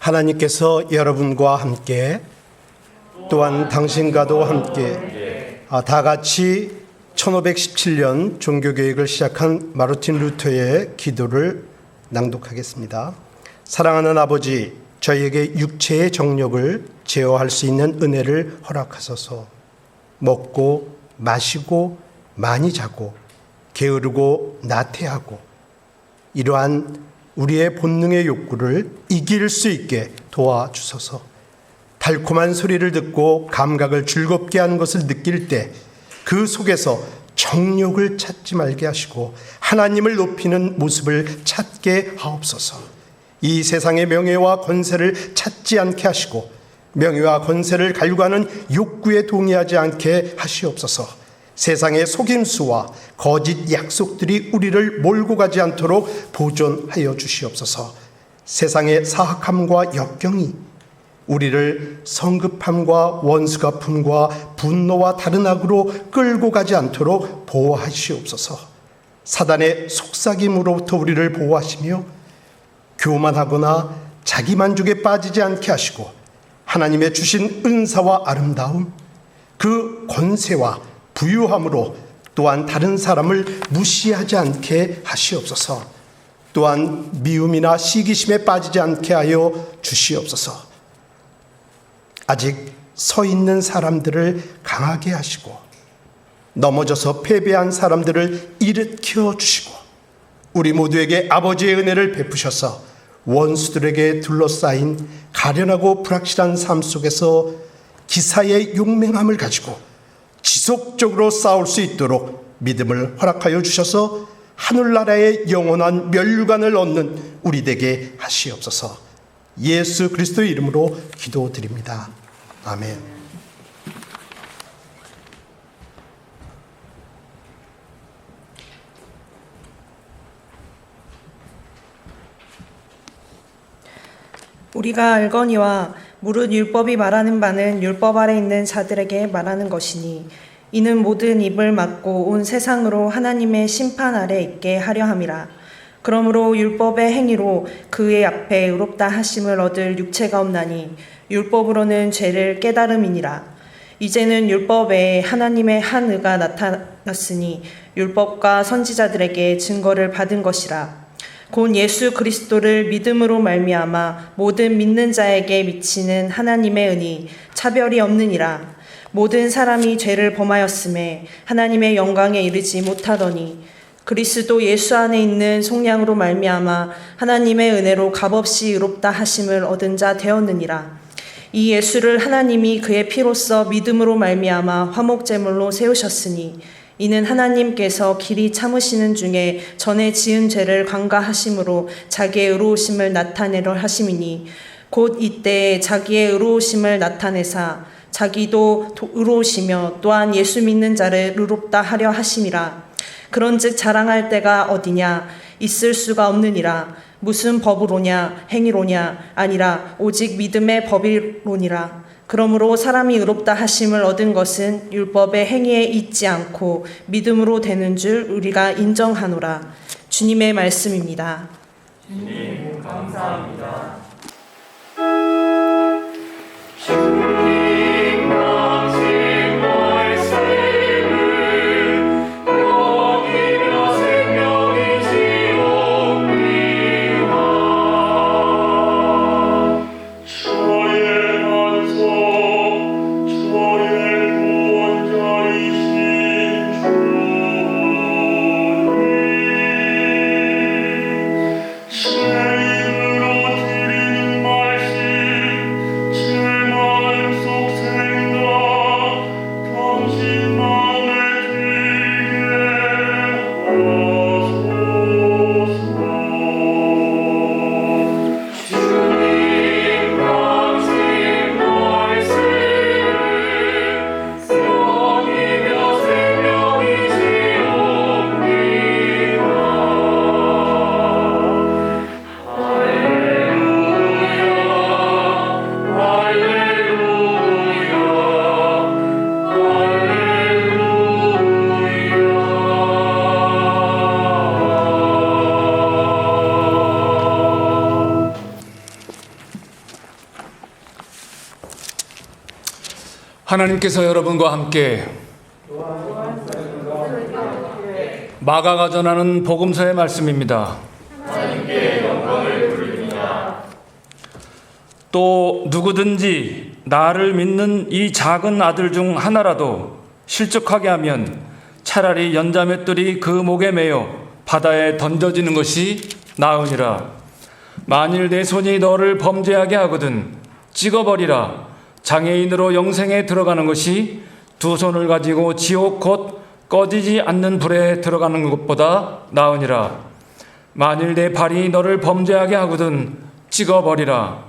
하나님께서 여러분과 함께 또한 당신과도 함께 다 같이 1517년 종교개혁을 시작한 마르틴 루터의 기도를 낭독하겠습니다. 사랑하는 아버지, 저희에게 육체의 정욕을 제어할 수 있는 은혜를 허락하소서. 먹고 마시고 많이 자고 게으르고 나태하고 이러한 우리의 본능의 욕구를 이길 수 있게 도와주소서. 달콤한 소리를 듣고 감각을 즐겁게 하는 것을 느낄 때 그 속에서 정욕을 찾지 말게 하시고 하나님을 높이는 모습을 찾게 하옵소서. 이 세상의 명예와 권세를 찾지 않게 하시고 명예와 권세를 갈구하는 욕구에 동의하지 않게 하시옵소서. 세상의 속임수와 거짓 약속들이 우리를 몰고 가지 않도록 보존하여 주시옵소서. 세상의 사악함과 역경이 우리를 성급함과 원수갚음과 분노와 다른 악으로 끌고 가지 않도록 보호하시옵소서. 사단의 속삭임으로부터 우리를 보호하시며 교만하거나 자기만족에 빠지지 않게 하시고 하나님의 주신 은사와 아름다움, 그 권세와 부유함으로 또한 다른 사람을 무시하지 않게 하시옵소서. 또한 미움이나 시기심에 빠지지 않게 하여 주시옵소서. 아직 서 있는 사람들을 강하게 하시고 넘어져서 패배한 사람들을 일으켜 주시고 우리 모두에게 아버지의 은혜를 베푸셔서 원수들에게 둘러싸인 가련하고 불확실한 삶 속에서 기사의 용맹함을 가지고 지속적으로 싸울 수 있도록 믿음을 허락하여 주셔서 하늘나라의 영원한 면류관을 얻는 우리 되게 하시옵소서. 예수 그리스도의 이름으로 기도드립니다. 아멘. 우리가 알거니와 무릇 율법이 말하는 바는 율법 아래 있는 자들에게 말하는 것이니 이는 모든 입을 막고 온 세상으로 하나님의 심판 아래 있게 하려 함이라. 그러므로 율법의 행위로 그의 앞에 의롭다 하심을 얻을 육체가 없나니 율법으로는 죄를 깨달음이니라. 이제는 율법 외에 하나님의 한 의가 나타났으니 율법과 선지자들에게 증거를 받은 것이라. 곧 예수 그리스도를 믿음으로 말미암아 모든 믿는 자에게 미치는 하나님의 은이 차별이 없느니라. 모든 사람이 죄를 범하였음에 하나님의 영광에 이르지 못하더니 그리스도 예수 안에 있는 속량으로 말미암아 하나님의 은혜로 값없이 의롭다 하심을 얻은 자 되었느니라. 이 예수를 하나님이 그의 피로써 믿음으로 말미암아 화목제물로 세우셨으니 이는 하나님께서 길이 참으시는 중에 전에 지은 죄를 관가하심으로 자기의 의로우심을 나타내려 하심이니 곧 이때에 자기의 의로우심을 나타내사 자기도 의로우시며 또한 예수 믿는 자를 의롭다 하려 하심이라. 그런즉 자랑할 때가 어디냐? 있을 수가 없느니라. 무슨 법으로냐? 행위로냐? 아니라 오직 믿음의 법이로니라. 그러므로 사람이 의롭다 하심을 얻은 것은 율법의 행위에 있지 않고 믿음으로 되는 줄 우리가 인정하노라. 주님의 말씀입니다. 주님 감사합니다. 새 입으로 하나님께서 여러분과 함께 마가가 전하는 복음서의 말씀입니다. 또 누구든지 나를 믿는 이 작은 아들 중 하나라도 실족하게 하면 차라리 연자맷돌이 그 목에 매여 바다에 던져지는 것이 나으니라. 만일 내 손이 너를 범죄하게 하거든 찍어버리라. 장애인으로 영생에 들어가는 것이 두 손을 가지고 지옥 곧 꺼지지 않는 불에 들어가는 것보다 나으니라. 만일 내 발이 너를 범죄하게 하거든 찍어버리라.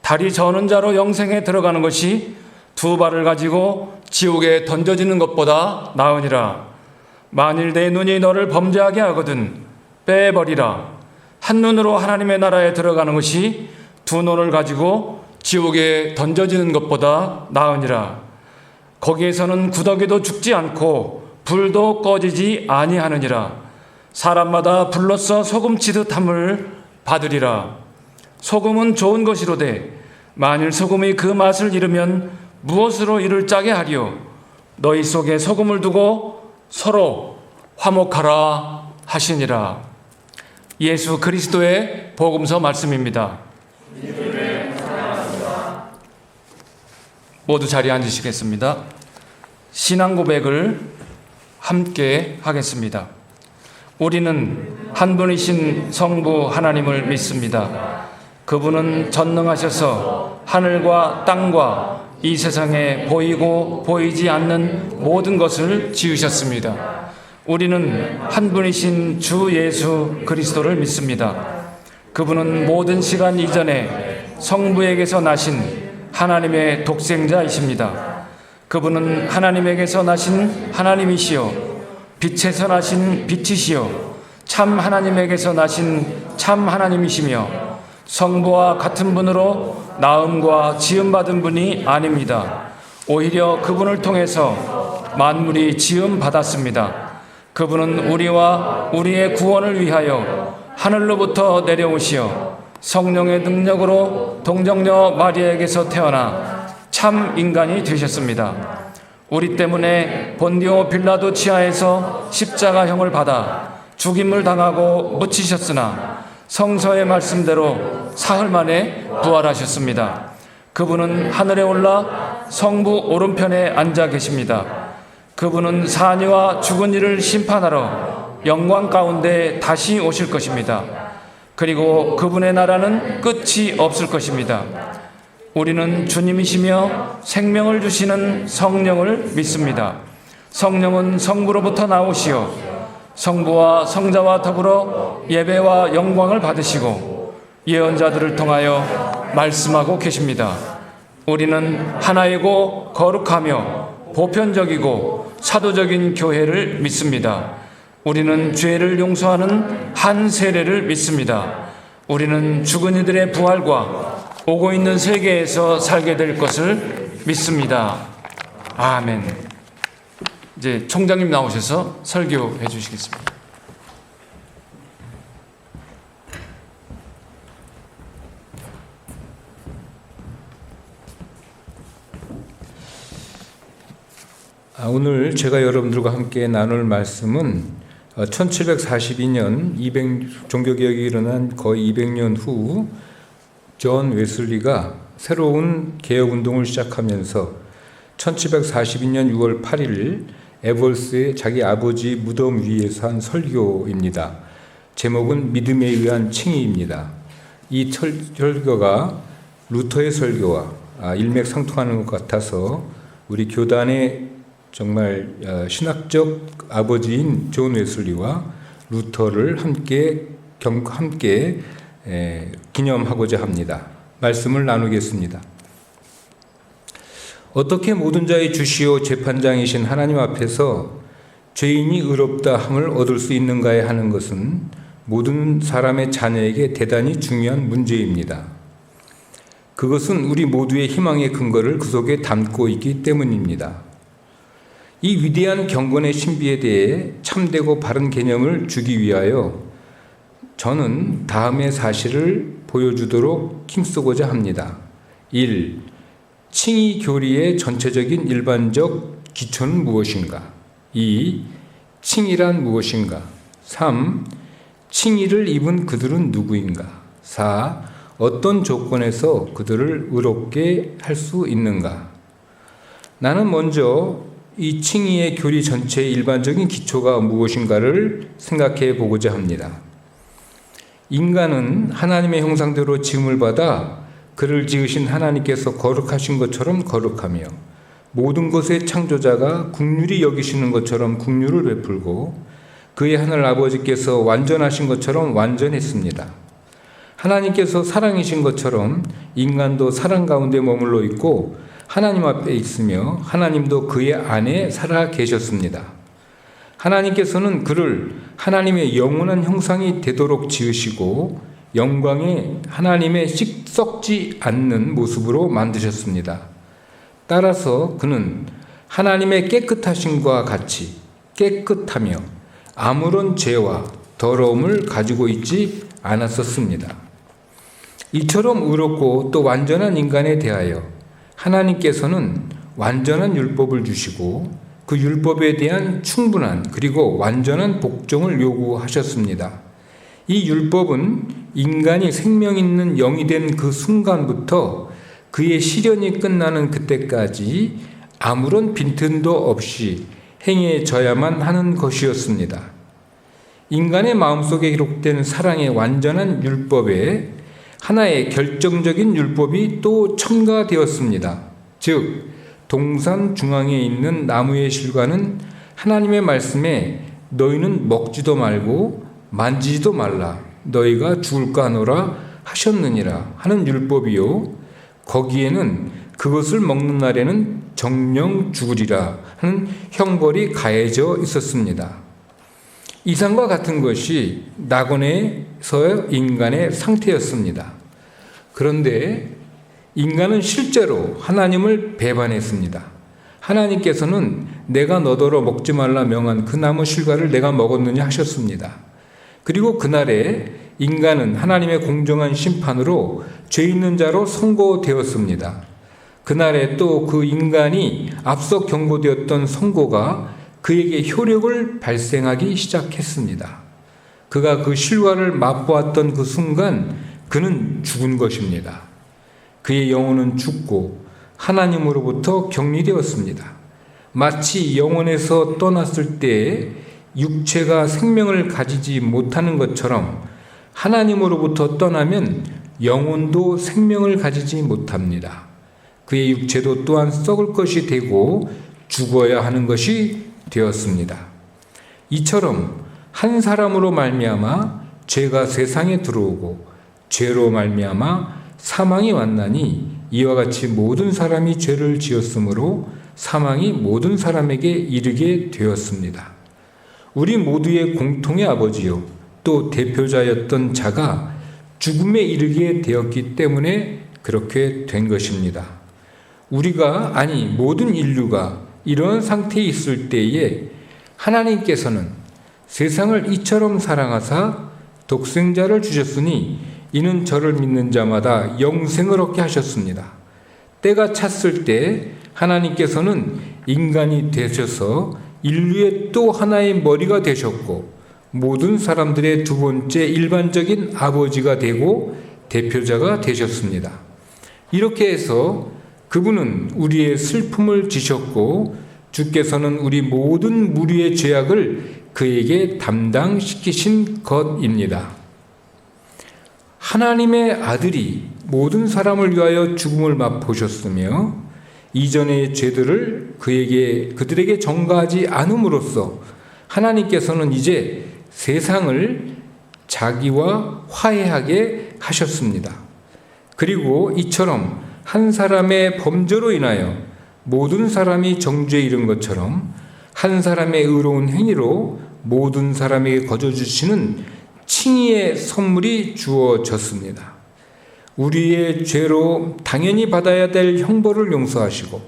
다리 저는 자로 영생에 들어가는 것이 두 발을 가지고 지옥에 던져지는 것보다 나으니라. 만일 내 눈이 너를 범죄하게 하거든 빼버리라. 한 눈으로 하나님의 나라에 들어가는 것이 두 눈을 가지고 지옥에 던져지는 것보다 나으니라. 거기에서는 구더기도 죽지 않고 불도 꺼지지 아니하느니라. 사람마다 불로써 소금치듯 함을 받으리라. 소금은 좋은 것이로되 만일 소금이 그 맛을 잃으면 무엇으로 이를 짜게 하리요. 너희 속에 소금을 두고 서로 화목하라 하시니라. 예수 그리스도의 복음서 말씀입니다. 모두 자리에 앉으시겠습니다. 신앙 고백을 함께 하겠습니다. 우리는 한 분이신 성부 하나님을 믿습니다. 그분은 전능하셔서 하늘과 땅과 이 세상에 보이고 보이지 않는 모든 것을 지으셨습니다. 우리는 한 분이신 주 예수 그리스도를 믿습니다. 그분은 모든 시간 이전에 성부에게서 나신 하나님의 독생자이십니다. 그분은 하나님에게서 나신 하나님이시요 빛에서 나신 빛이시요 참 하나님에게서 나신 참 하나님이시며 성부와 같은 분으로 나음과 지음받은 분이 아닙니다. 오히려 그분을 통해서 만물이 지음받았습니다. 그분은 우리와 우리의 구원을 위하여 하늘로부터 내려오시어 성령의 능력으로 동정녀 마리아에게서 태어나 참 인간이 되셨습니다. 우리 때문에 본디오 빌라도 치하에서 십자가형을 받아 죽임을 당하고 묻히셨으나 성서의 말씀대로 사흘 만에 부활하셨습니다. 그분은 하늘에 올라 성부 오른편에 앉아 계십니다. 그분은 사니와 죽은 이를 심판하러 영광 가운데 다시 오실 것입니다. 그리고 그분의 나라는 끝이 없을 것입니다. 우리는 주님이시며 생명을 주시는 성령을 믿습니다. 성령은 성부로부터 나오시어 성부와 성자와 더불어 예배와 영광을 받으시고 예언자들을 통하여 말씀하고 계십니다. 우리는 하나이고 거룩하며 보편적이고 사도적인 교회를 믿습니다. 우리는 죄를 용서하는 한 세례를 믿습니다. 우리는 죽은 이들의 부활과 오고 있는 세계에서 살게 될 것을 믿습니다. 아멘. 이제 총장님 나오셔서 설교해 주시겠습니다. 오늘 제가 여러분들과 함께 나눌 말씀은 1742년 종교개혁이 일어난 거의 200년 후 존 웨슬리가 새로운 개혁운동을 시작하면서 1742년 6월 8일 에벌스의 자기 아버지 무덤 위에서 한 설교입니다. 제목은 믿음에 의한 칭의입니다. 이 설교가 루터의 설교와 일맥상통하는 것 같아서 우리 교단의 정말 신학적 아버지인 존 웨슬리와 루터를 함께 기념하고자 합니다. 말씀을 나누겠습니다. 어떻게 모든 자의 주시오 재판장이신 하나님 앞에서 죄인이 의롭다 함을 얻을 수 있는가에 하는 것은 모든 사람의 자녀에게 대단히 중요한 문제입니다. 그것은 우리 모두의 희망의 근거를 그 속에 담고 있기 때문입니다. 이 위대한 경건의 신비에 대해 참되고 바른 개념을 주기 위하여 저는 다음의 사실을 보여주도록 힘쓰고자 합니다. 1. 칭의 교리의 전체적인 일반적 기초는 무엇인가? 2. 칭의란 무엇인가? 3. 칭의를 입은 그들은 누구인가? 4. 어떤 조건에서 그들을 의롭게 할 수 있는가? 나는 먼저 이 칭의의 교리 전체의 일반적인 기초가 무엇인가를 생각해 보고자 합니다. 인간은 하나님의 형상대로 지음을 받아 그를 지으신 하나님께서 거룩하신 것처럼 거룩하며 모든 것의 창조자가 긍휼히 여기시는 것처럼 긍휼을 베풀고 그의 하늘 아버지께서 완전하신 것처럼 완전했습니다. 하나님께서 사랑이신 것처럼 인간도 사랑 가운데 머물러 있고 하나님 앞에 있으며 하나님도 그의 안에 살아 계셨습니다. 하나님께서는 그를 하나님의 영원한 형상이 되도록 지으시고 영광의 하나님의 썩지 않는 모습으로 만드셨습니다. 따라서 그는 하나님의 깨끗하심과 같이 깨끗하며 아무런 죄와 더러움을 가지고 있지 않았었습니다. 이처럼 의롭고 또 완전한 인간에 대하여 하나님께서는 완전한 율법을 주시고 그 율법에 대한 충분한 그리고 완전한 복종을 요구하셨습니다. 이 율법은 인간이 생명 있는 영이 된 그 순간부터 그의 시련이 끝나는 그때까지 아무런 빈틈도 없이 행해져야만 하는 것이었습니다. 인간의 마음속에 기록된 사랑의 완전한 율법에 하나의 결정적인 율법이 또 첨가되었습니다. 즉 동산 중앙에 있는 나무의 실과는 하나님의 말씀에 너희는 먹지도 말고 만지지도 말라 너희가 죽을까 하노라 하셨느니라 하는 율법이요 거기에는 그것을 먹는 날에는 정령 죽으리라 하는 형벌이 가해져 있었습니다. 이상과 같은 것이 낙원에서의 인간의 상태였습니다. 그런데 인간은 실제로 하나님을 배반했습니다. 하나님께서는 내가 너더러 먹지 말라 명한 그 나무 실과를 내가 먹었느냐 하셨습니다. 그리고 그날에 인간은 하나님의 공정한 심판으로 죄 있는 자로 선고되었습니다. 그날에 또 그 인간이 앞서 경고되었던 선고가 그에게 효력을 발생하기 시작했습니다. 그가 그 실과를 맛보았던 그 순간 그는 죽은 것입니다. 그의 영혼은 죽고 하나님으로부터 격리되었습니다. 마치 영혼에서 떠났을 때 육체가 생명을 가지지 못하는 것처럼 하나님으로부터 떠나면 영혼도 생명을 가지지 못합니다. 그의 육체도 또한 썩을 것이 되고 죽어야 하는 것이 되었습니다. 이처럼 한 사람으로 말미암아 죄가 세상에 들어오고 죄로 말미암아 사망이 왔나니 이와 같이 모든 사람이 죄를 지었으므로 사망이 모든 사람에게 이르게 되었습니다. 우리 모두의 공통의 아버지요 또 대표자였던 자가 죽음에 이르게 되었기 때문에 그렇게 된 것입니다. 우리가 아니 모든 인류가 이런 상태에 있을 때에 하나님께서는 세상을 이처럼 사랑하사 독생자를 주셨으니 이는 저를 믿는 자마다 영생을 얻게 하셨습니다. 때가 찼을 때 하나님께서는 인간이 되셔서 인류의 또 하나의 머리가 되셨고 모든 사람들의 두 번째 일반적인 아버지가 되고 대표자가 되셨습니다. 이렇게 해서 그분은 우리의 슬픔을 지셨고 주께서는 우리 모든 무리의 죄악을 그에게 담당시키신 것입니다. 하나님의 아들이 모든 사람을 위하여 죽음을 맛보셨으며 이전의 죄들을 그들에게 전가하지 않음으로써 하나님께서는 이제 세상을 자기와 화해하게 하셨습니다. 그리고 이처럼 한 사람의 범죄로 인하여 모든 사람이 정죄에 이른 것처럼 한 사람의 의로운 행위로 모든 사람에게 거저주시는 칭의의 선물이 주어졌습니다. 우리의 죄로 당연히 받아야 될 형벌을 용서하시고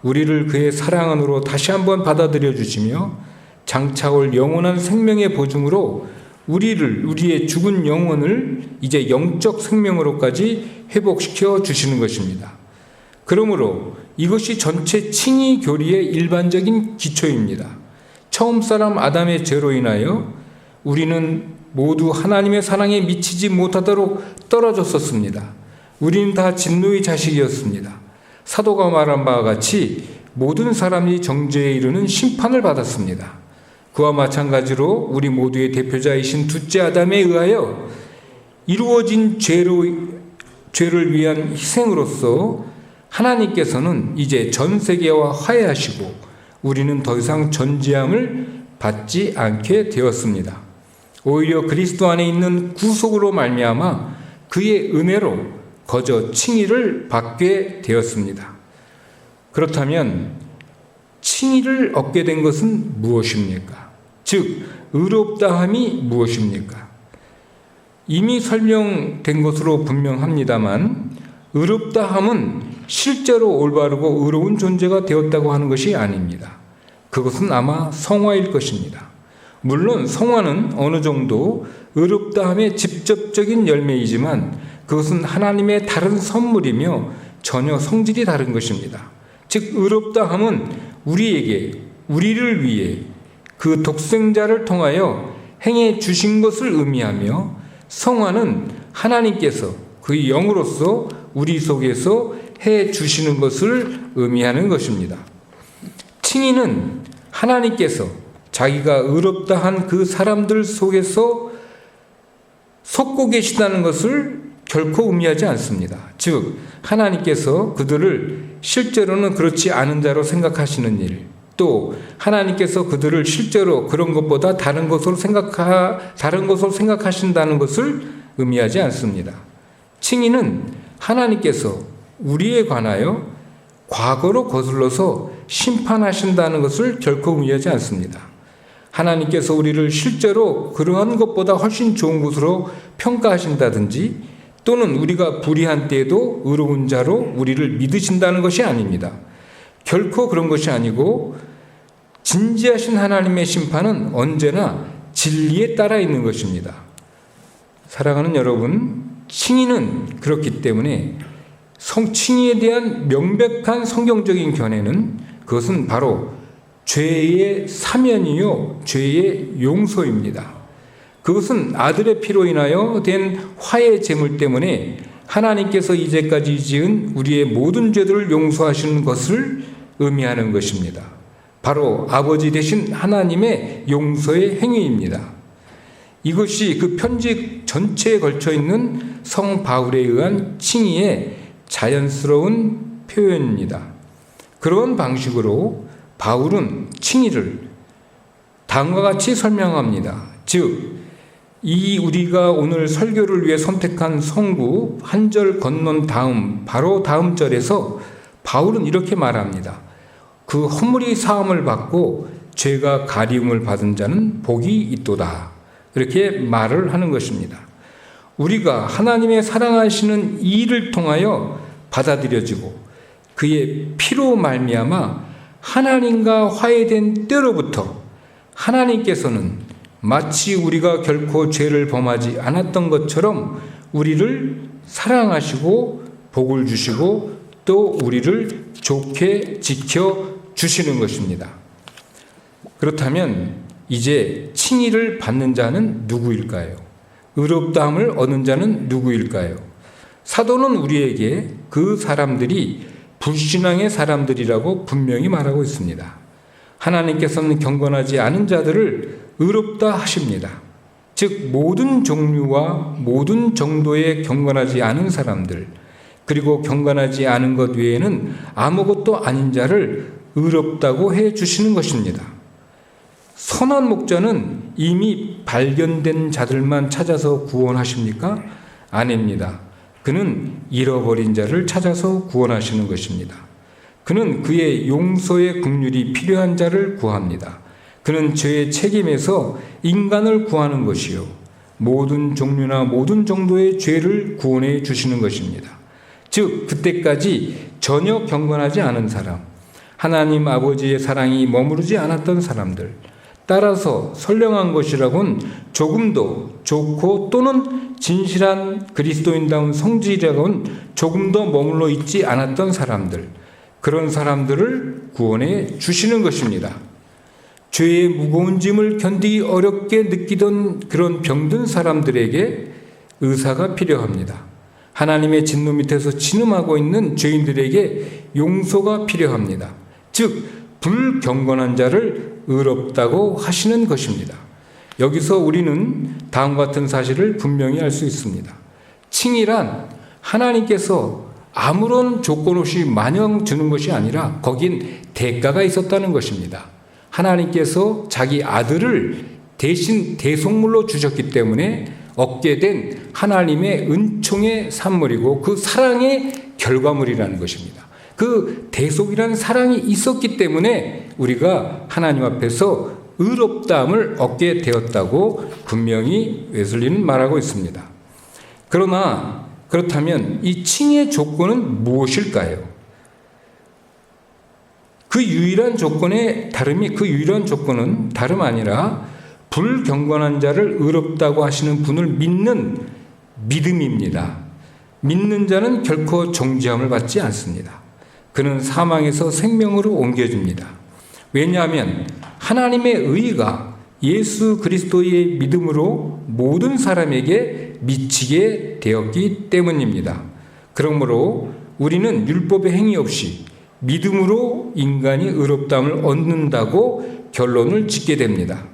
우리를 그의 사랑 안으로 다시 한번 받아들여 주시며 장차 올 영원한 생명의 보증으로 우리의 죽은 영혼을 이제 영적 생명으로까지 회복시켜 주시는 것입니다. 그러므로 이것이 전체 칭의 교리의 일반적인 기초입니다. 처음 사람 아담의 죄로 인하여 우리는 모두 하나님의 사랑에 미치지 못하도록 떨어졌었습니다. 우리는 다 진노의 자식이었습니다. 사도가 말한 바와 같이 모든 사람이 정죄에 이르는 심판을 받았습니다. 그와 마찬가지로 우리 모두의 대표자이신 둘째 아담에 의하여 이루어진 죄를 위한 희생으로서 하나님께서는 이제 전 세계와 화해하시고 우리는 더 이상 전지함을 받지 않게 되었습니다. 오히려 그리스도 안에 있는 구속으로 말미암아 그의 은혜로 거저 칭의를 받게 되었습니다. 그렇다면 칭의를 얻게 된 것은 무엇입니까? 즉 의롭다함이 무엇입니까? 이미 설명된 것으로 분명합니다만 의롭다함은 실제로 올바르고 의로운 존재가 되었다고 하는 것이 아닙니다. 그것은 아마 성화일 것입니다. 물론 성화는 어느 정도 의롭다함의 직접적인 열매이지만 그것은 하나님의 다른 선물이며 전혀 성질이 다른 것입니다. 즉 의롭다함은 우리를 위해 그 독생자를 통하여 행해 주신 것을 의미하며 성화는 하나님께서 그의 영으로서 우리 속에서 해 주시는 것을 의미하는 것입니다. 칭의는 하나님께서 자기가 의롭다 한 그 사람들 속에서 속고 계시다는 것을 결코 의미하지 않습니다. 즉 하나님께서 그들을 실제로는 그렇지 않은 자로 생각하시는 일, 또 하나님께서 그들을 실제로 그런 것보다 다른 것으로 생각하신다는 것을 의미하지 않습니다. 칭의는 하나님께서 우리에 관하여 과거로 거슬러서 심판하신다는 것을 결코 의미하지 않습니다. 하나님께서 우리를 실제로 그러한 것보다 훨씬 좋은 것으로 평가하신다든지 또는 우리가 불의한 때에도 의로운 자로 우리를 믿으신다는 것이 아닙니다. 결코 그런 것이 아니고 진지하신 하나님의 심판은 언제나 진리에 따라 있는 것입니다. 사랑하는 여러분, 칭의는 그렇기 때문에 칭의에 대한 명백한 성경적인 견해는 그것은 바로 죄의 사면이요 죄의 용서입니다. 그것은 아들의 피로 인하여 된 화해 제물 때문에 하나님께서 이제까지 지은 우리의 모든 죄들을 용서하시는 것을 의미하는 것입니다. 바로 아버지 되신 하나님의 용서의 행위입니다. 이것이 그 편지 전체에 걸쳐 있는 성 바울에 의한 칭의의 자연스러운 표현입니다. 그런 방식으로 바울은 칭의를 다음과 같이 설명합니다. 즉, 우리가 오늘 설교를 위해 선택한 성구 한 절 건넌 바로 다음 절에서 바울은 이렇게 말합니다. 그 허물이 사함을 받고 죄가 가리움을 받은 자는 복이 있도다. 이렇게 말을 하는 것입니다. 우리가 하나님의 사랑하시는 이를 통하여 받아들여지고 그의 피로 말미암아 하나님과 화해된 때로부터 하나님께서는 마치 우리가 결코 죄를 범하지 않았던 것처럼 우리를 사랑하시고 복을 주시고 또 우리를 좋게 지켜주시는 것입니다. 그렇다면 이제 칭의를 받는 자는 누구일까요? 의롭다함을 얻는 자는 누구일까요? 사도는 우리에게 그 사람들이 불신앙의 사람들이라고 분명히 말하고 있습니다. 하나님께서는 경건하지 않은 자들을 의롭다 하십니다. 즉 모든 종류와 모든 정도의 경건하지 않은 사람들, 그리고 경건하지 않은 것 외에는 아무것도 아닌 자를 의롭다고 해 주시는 것입니다. 선한 목자는 이미 발견된 자들만 찾아서 구원하십니까? 아닙니다. 그는 잃어버린 자를 찾아서 구원하시는 것입니다. 그는 그의 용서의 긍휼이 필요한 자를 구합니다. 그는 죄의 책임에서 인간을 구하는 것이요 모든 종류나 모든 정도의 죄를 구원해 주시는 것입니다. 즉 그때까지 전혀 경건하지 않은 사람, 하나님 아버지의 사랑이 머무르지 않았던 사람들, 따라서 선량한 것이라고는 조금도 좋고 또는 진실한 그리스도인다운 성질이라고는 조금 더 머물러 있지 않았던 사람들, 그런 사람들을 구원해 주시는 것입니다. 죄의 무거운 짐을 견디기 어렵게 느끼던 그런 병든 사람들에게 의사가 필요합니다. 하나님의 진노 밑에서 진음하고 있는 죄인들에게 용서가 필요합니다. 즉 불경건한 자를 의롭다고 하시는 것입니다. 여기서 우리는 다음과 같은 사실을 분명히 알 수 있습니다. 칭의란 하나님께서 아무런 조건 없이 마냥 주는 것이 아니라 거긴 대가가 있었다는 것입니다. 하나님께서 자기 아들을 대신 대속물로 주셨기 때문에 얻게 된 하나님의 은총의 산물이고 그 사랑의 결과물이라는 것입니다. 그 대속이라는 사랑이 있었기 때문에 우리가 하나님 앞에서 의롭다함을 얻게 되었다고 분명히 웨슬리는 말하고 있습니다. 그러나 그렇다면 이 칭의의 조건은 무엇일까요? 그 유일한 조건은 다름 아니라 불경건한 자를 의롭다고 하시는 분을 믿는 믿음입니다. 믿는 자는 결코 정죄함을 받지 않습니다. 그는 사망에서 생명으로 옮겨집니다. 왜냐하면 하나님의 의가 예수 그리스도의 믿음으로 모든 사람에게 미치게 되었기 때문입니다. 그러므로 우리는 율법의 행위 없이 믿음으로 인간이 의롭다함을 얻는다고 결론을 짓게 됩니다.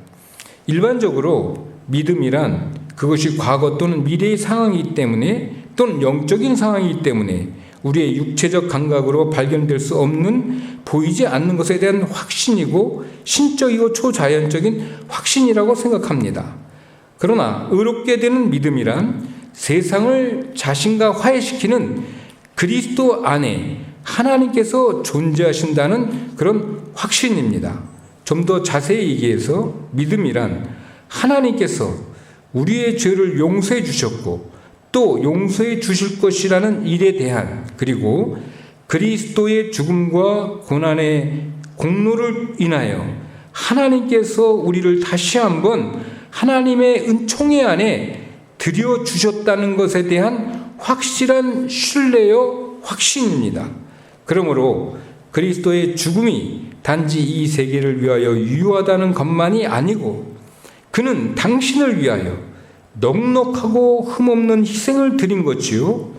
일반적으로 믿음이란 그것이 과거 또는 미래의 상황이기 때문에 또는 영적인 상황이기 때문에 우리의 육체적 감각으로 발견될 수 없는 보이지 않는 것에 대한 확신이고 신적이고 초자연적인 확신이라고 생각합니다. 그러나 의롭게 되는 믿음이란 세상을 자신과 화해시키는 그리스도 안에 하나님께서 존재하신다는 그런 확신입니다. 좀 더 자세히 얘기해서 믿음이란 하나님께서 우리의 죄를 용서해 주셨고 또 용서해 주실 것이라는 일에 대한 그리고 그리스도의 죽음과 고난의 공로를 인하여 하나님께서 우리를 다시 한번 하나님의 은총의 안에 들여주셨다는 것에 대한 확실한 신뢰요 확신입니다. 그러므로 그리스도의 죽음이 단지 이 세계를 위하여 유효하다는 것만이 아니고 그는 당신을 위하여 넉넉하고 흠없는 희생을 드린 것이요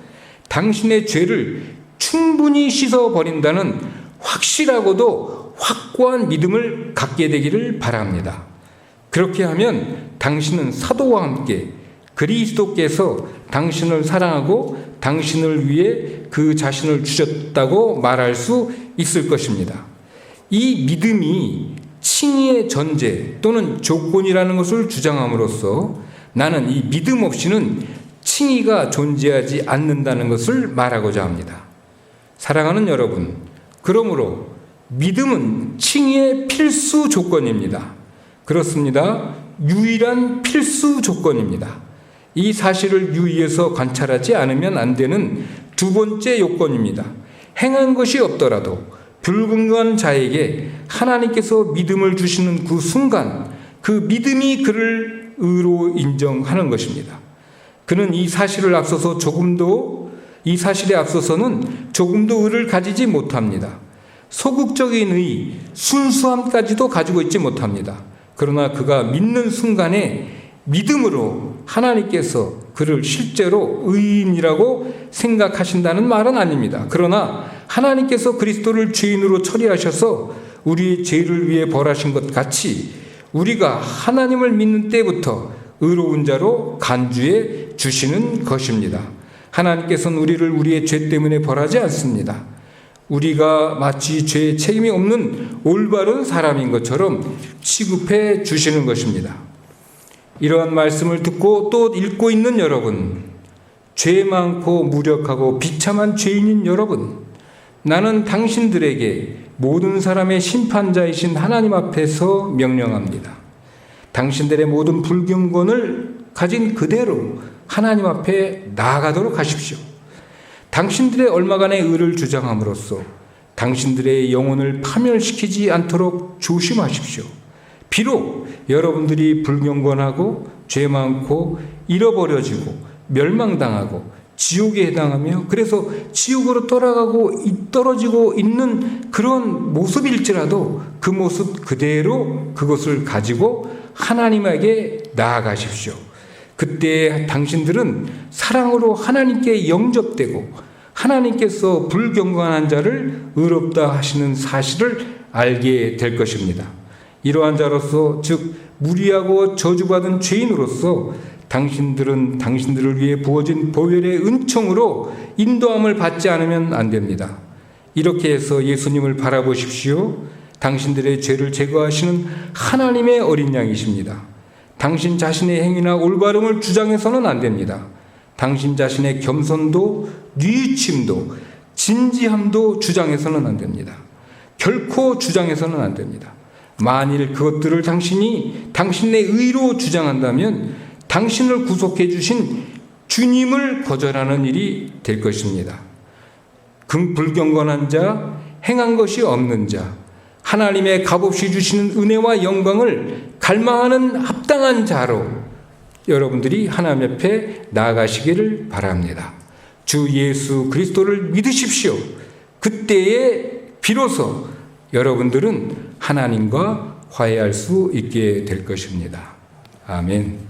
당신의 죄를 충분히 씻어버린다는 확실하고도 확고한 믿음을 갖게 되기를 바랍니다. 그렇게 하면 당신은 사도와 함께 그리스도께서 당신을 사랑하고 당신을 위해 그 자신을 주셨다고 말할 수 있을 것입니다. 이 믿음이 칭의의 전제 또는 조건이라는 것을 주장함으로써 나는 이 믿음 없이는 칭의가 존재하지 않는다는 것을 말하고자 합니다. 사랑하는 여러분, 그러므로 믿음은 칭의의 필수 조건입니다. 그렇습니다. 유일한 필수 조건입니다. 이 사실을 유의해서 관찰하지 않으면 안 되는 두 번째 요건입니다. 행한 것이 없더라도 불경건한 자에게 하나님께서 믿음을 주시는 그 순간 그 믿음이 그를 의로 인정하는 것입니다. 그는 이 사실에 앞서서는 조금도 의를 가지지 못합니다. 소극적인 의, 순수함까지도 가지고 있지 못합니다. 그러나 그가 믿는 순간에 믿음으로 하나님께서 그를 실제로 의인이라고 생각하신다는 말은 아닙니다. 그러나 하나님께서 그리스도를 죄인으로 처리하셔서 우리의 죄를 위해 벌하신 것 같이 우리가 하나님을 믿는 때부터 의로운 자로 간주해 주시는 것입니다. 하나님께서는 우리를 우리의 죄 때문에 벌하지 않습니다. 우리가 마치 죄에 책임이 없는 올바른 사람인 것처럼 취급해 주시는 것입니다. 이러한 말씀을 듣고 또 읽고 있는 여러분, 죄 많고 무력하고 비참한 죄인인 여러분, 나는 당신들에게 모든 사람의 심판자이신 하나님 앞에서 명령합니다. 당신들의 모든 불경건을 가진 그대로 하나님 앞에 나아가도록 하십시오. 당신들의 얼마간의 의를 주장함으로써 당신들의 영혼을 파멸시키지 않도록 조심하십시오. 비록 여러분들이 불경건하고 죄 많고 잃어버려지고 멸망당하고 지옥에 해당하며 그래서 지옥으로 떨어지고 있는 그런 모습일지라도 그 모습 그대로 그것을 가지고 하나님에게 나아가십시오. 그때 당신들은 사랑으로 하나님께 영접되고 하나님께서 불경건한 자를 의롭다 하시는 사실을 알게 될 것입니다. 이러한 자로서 즉 무리하고 저주받은 죄인으로서 당신들은 당신들을 위해 부어진 보혈의 은총으로 인도함을 받지 않으면 안 됩니다. 이렇게 해서 예수님을 바라보십시오. 당신들의 죄를 제거하시는 하나님의 어린 양이십니다. 당신 자신의 행위나 올바름을 주장해서는 안 됩니다. 당신 자신의 겸손도 뉘우침도 진지함도 주장해서는 안 됩니다. 결코 주장해서는 안 됩니다. 만일 그것들을 당신이 당신의 의로 주장한다면 당신을 구속해 주신 주님을 거절하는 일이 될 것입니다. 불경건한 자, 행한 것이 없는 자, 하나님의 값없이 주시는 은혜와 영광을 갈망하는 합당한 자로 여러분들이 하나님 앞에 나아가시기를 바랍니다. 주 예수 그리스도를 믿으십시오. 그때에 비로소 여러분들은 하나님과 화해할 수 있게 될 것입니다. 아멘.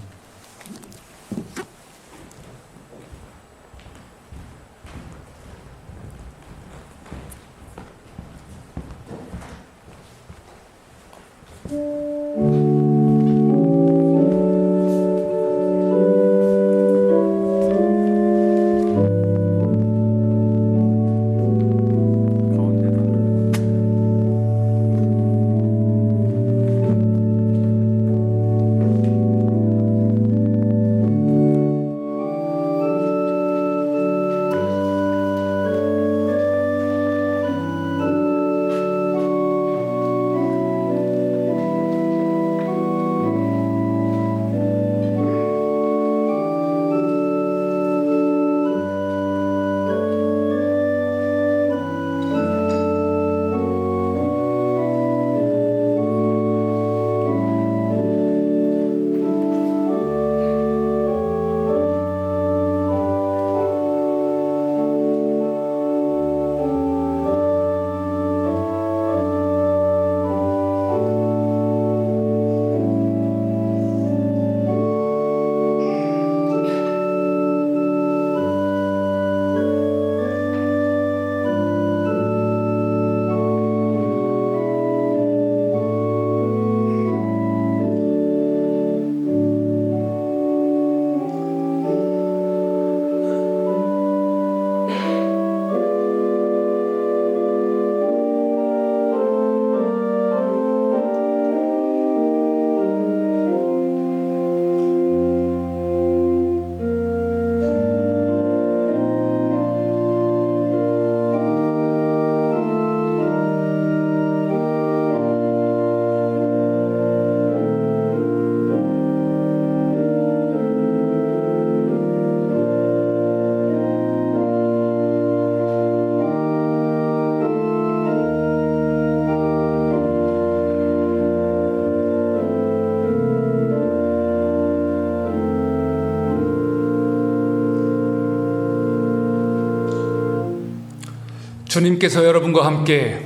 주님께서 여러분과 함께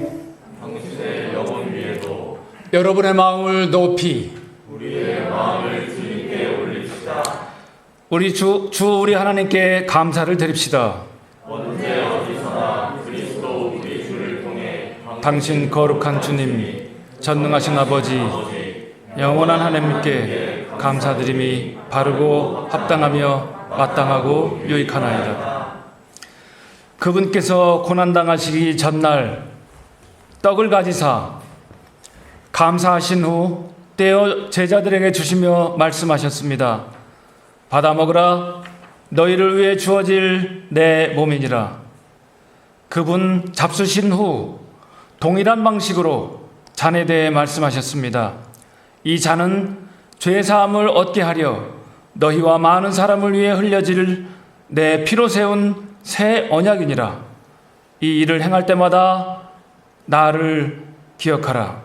당신의 영혼 위에도 여러분의 마음을 높이 우리의 마음을 주님께 올립시다. 우리 우리 하나님께 감사를 드립시다. 언제 어디서나 그리스도 우리 주를 통해 당신 거룩한 주님, 전능하신 아버지, 영원한 하나님께 감사드림이 바르고 합당하며 마땅하고 유익하나이다. 그분께서 고난당하시기 전날 떡을 가지사 감사하신 후 떼어 제자들에게 주시며 말씀하셨습니다. 받아 먹으라. 너희를 위해 주어질 내 몸이니라. 그분 잡수신 후 동일한 방식으로 잔에 대해 말씀하셨습니다. 이 잔은 죄사함을 얻게 하려 너희와 많은 사람을 위해 흘려질 내 피로 세운 새 언약이니라. 이 일을 행할 때마다 나를 기억하라.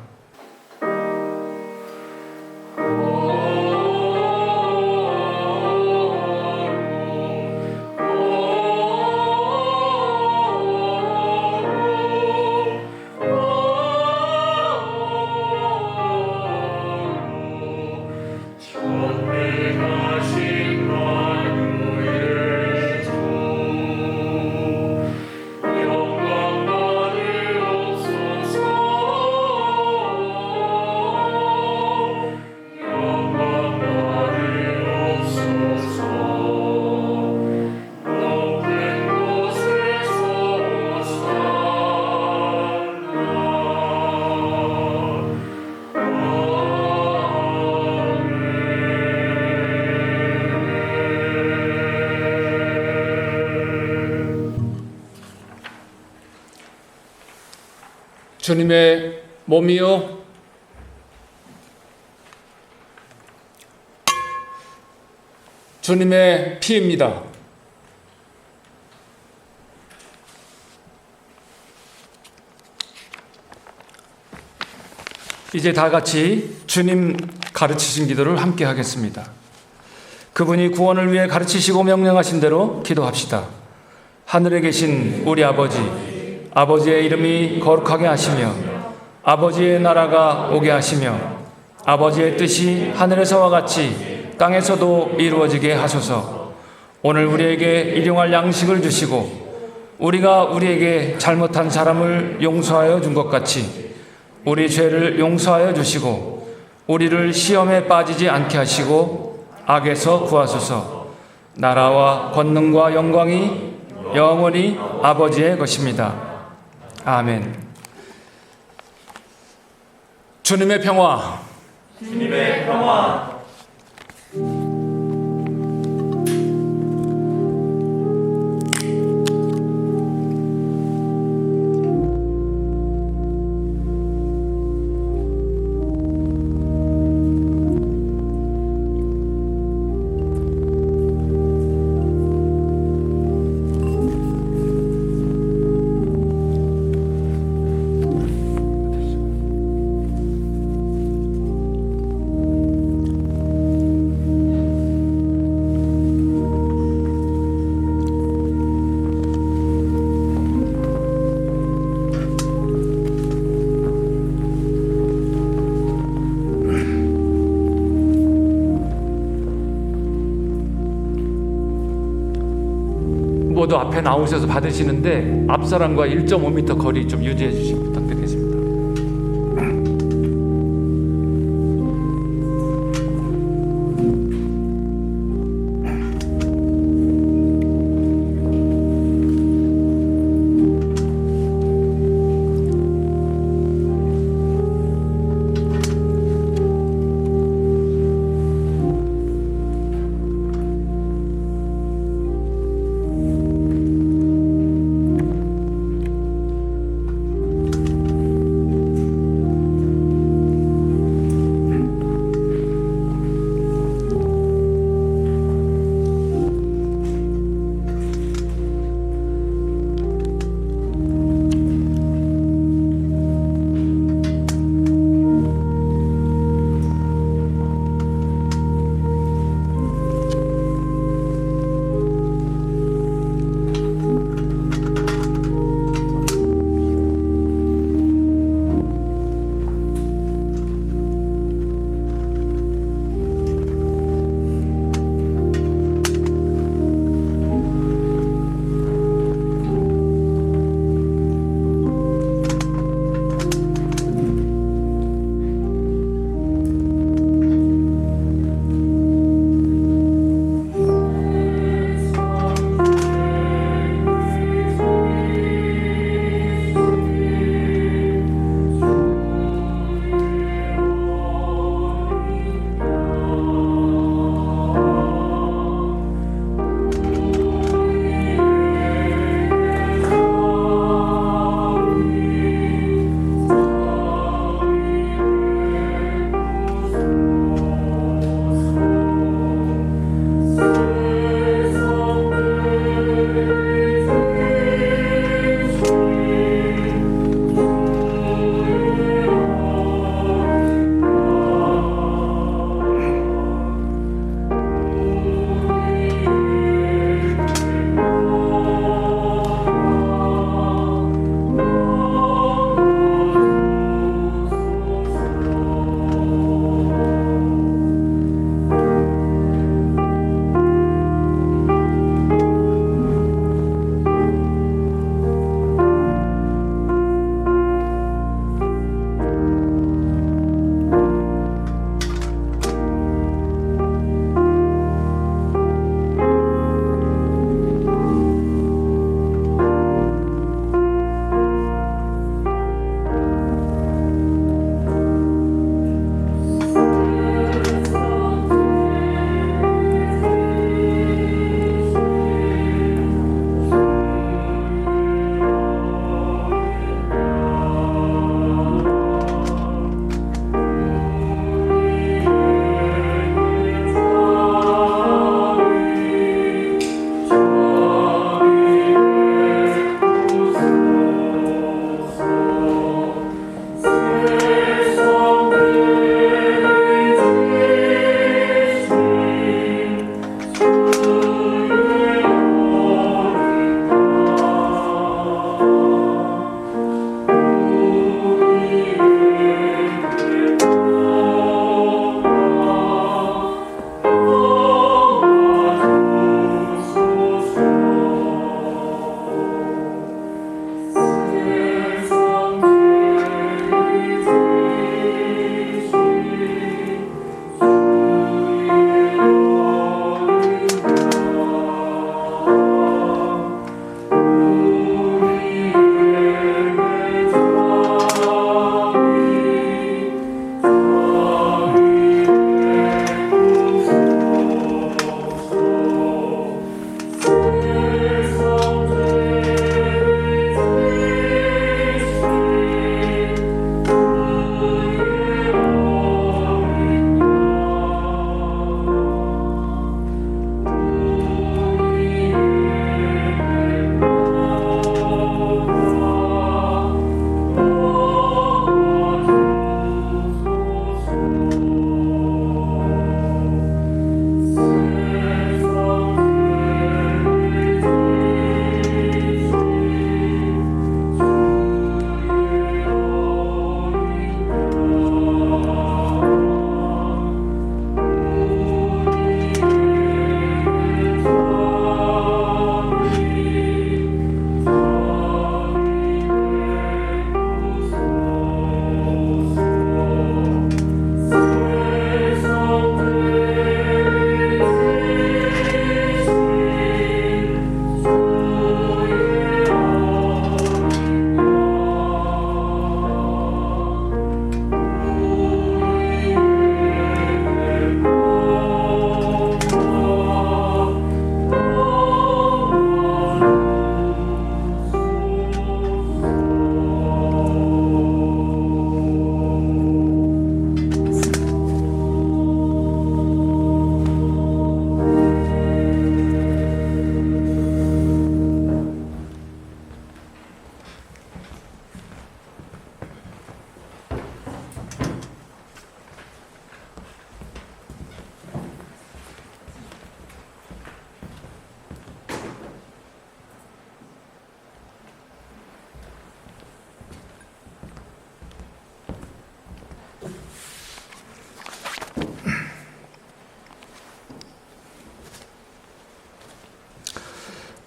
주님의 몸이요 주님의 피입니다. 이제 다 같이 주님 가르치신 기도를 함께 하겠습니다. 그분이 구원을 위해 가르치시고 명령하신 대로 기도합시다. 하늘에 계신 우리 아버지, 아버지의 이름이 거룩하게 하시며 아버지의 나라가 오게 하시며 아버지의 뜻이 하늘에서와 같이 땅에서도 이루어지게 하소서. 오늘 우리에게 일용할 양식을 주시고 우리가 우리에게 잘못한 사람을 용서하여 준 것 같이 우리 죄를 용서하여 주시고 우리를 시험에 빠지지 않게 하시고 악에서 구하소서. 나라와 권능과 영광이 영원히 아버지의 것입니다. 아멘. 주님의 평화. 주님의 평화. 모두 앞에 나오셔서 받으시는데 앞 사람과 1.5m 거리 좀 유지해 주시기 부탁드리겠습니다.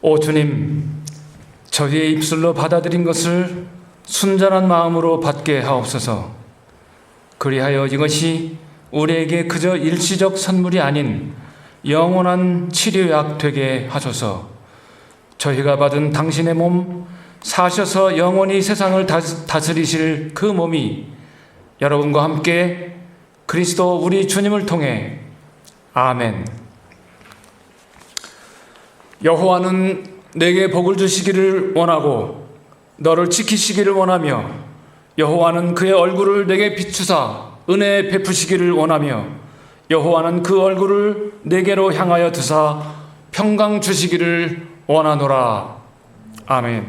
오 주님, 저희의 입술로 받아들인 것을 순전한 마음으로 받게 하옵소서. 그리하여 이것이 우리에게 그저 일시적 선물이 아닌 영원한 치료약 되게 하소서. 저희가 받은 당신의 몸, 사셔서 영원히 세상을 다스리실 그 몸이 여러분과 함께 그리스도 우리 주님을 통해 아멘. 여호와는 내게 복을 주시기를 원하고 너를 지키시기를 원하며 여호와는 그의 얼굴을 내게 비추사 은혜 베푸시기를 원하며 여호와는 그 얼굴을 내게로 향하여 드사 평강 주시기를 원하노라. 아멘.